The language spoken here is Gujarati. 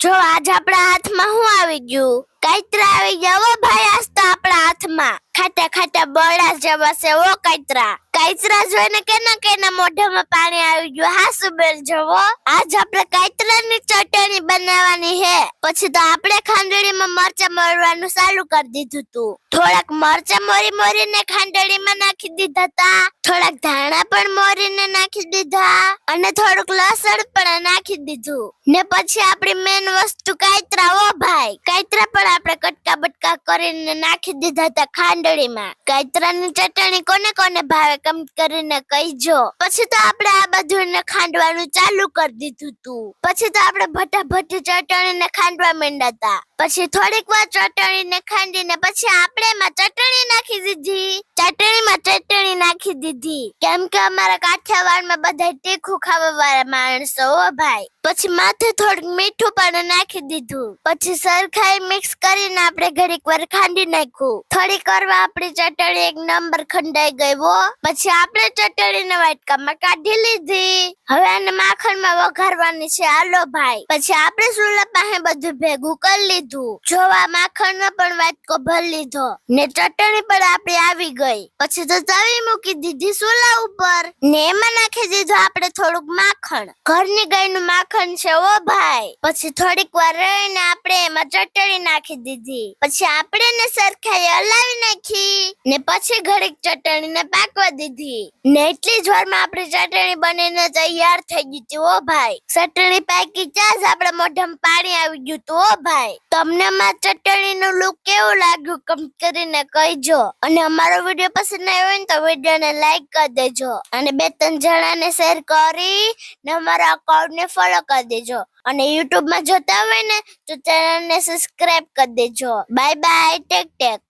જો આજ આપણા હાથમાં શું આવી ગયું? કાતરા આવી ગયા હો ભાઈ, આજ તો આપણા હાથમાં ખાટા ખાટા બળા જેવા છે ઓ કાતરા. કાતરા જોઈને કેના મોઢામાં પાણી આવી ગયું. હા સુબેર જોવો, આજ આપણે કાતરાની ચટણી બનાવવાની હે. પછી તો આપણે ખાંડણીમાં મરચા મોરવાનું ચાલુ કરી દીધું તું. થોડાક મરચા મોરીને ખાંડણીમાં નાખી દીધા તા, થોડાક ધાણા પણ મોરીને નાખી દીધા અને થોડુંક લસણ પણ નાખી દીધું. ને પછી આપણી મેન વસ્તુ કાતરા ઓ ભાઈ, કાતરા પણ આપણે કટકા બટકા કરીને નાખી દીધા હતા ખાંડણીમાં. કાતરાની ચટણી કોને કોને ભાવે કમેન્ટ કરીને કહીજો. પછી તો આપણે આ બધું ખાંડવાનું ચાલુ કરી દીધું તું. પછી તો આપણે ભટાભટી ચટણીને ખાંડવા માંડ્યા હતા. પછી થોડીક વાર ચટણીને ખાંડીને પછી આપણે એમાં ચટણી નાખી દીધી. ચટણીમાં ચટણી નાખી દીધી, કેમ કે અમારા કાઠિયાવાડમાં બધા તીખું ખાવા વાળા માણસો હો ભાઈ. પછી માથે થોડુંક મીઠું પણ નાખી દીધું. પછી સરખાઈ મિક્સ કરીને આપણે ઘડીક વાર ખાંડી નાખ્યું. થોડીક વાર આપણી ચટણી એક નંબર ખંડાઈ ગઈ હો. પછી આપણે ચટણીને વાટકામાં કાઢી લીધી. હવે આને માખણમાં વઘારવાની છે, હાલો ભાઈ. પછી આપણે ચૂલા પાસે બધું ભેગું કરી લીધું. જોવા માખણનો પણ વાટકો ભરી લીધો ને ચટણી પણ આપણી આવી ગઈ. પછી તો તવી મૂકી દીધી ચૂલા ઉપર ને એમાં નાખી દીધું આપણે થોડુંક માખણ. ઘરની ગાયનું માખણ છે ઓ ભાઈ. પછી થોડીક વાર રહીને આપણે એમાં ચટણી નાખી દીધી. પછી આપણે ને સરખાઈ હલાવી નાખી ને પછી ઘડીક ચટણીને પાકવા દીધી ને એટલી જ વારમાં આપણી ચટણી બનીને તૈયાર થઈ ગઈ હતી ઓ ભાઈ. ચટણી પાકી ત્યાં જ આપણા મોઢામાં પાણી આવી ગયું હતું ઓ ભાઈ. તમને માં ચટણીનું લુક કેવું લાગ્યું કમેન્ટ કરીને કહીજો. અને અમારો વિડીયો પસંદ આવ્યો હોય ને તો વિડીયોને લાઈક કરી દેજો અને 2-3 જણાને શેર કરી ને અમારા અકાઉન્ટને ફોલો કરી દેજો. અને YouTube માં જોતા હોય ને તો ચેનલને સબસ્ક્રાઇબ કરી દેજો. Bye bye, take tech.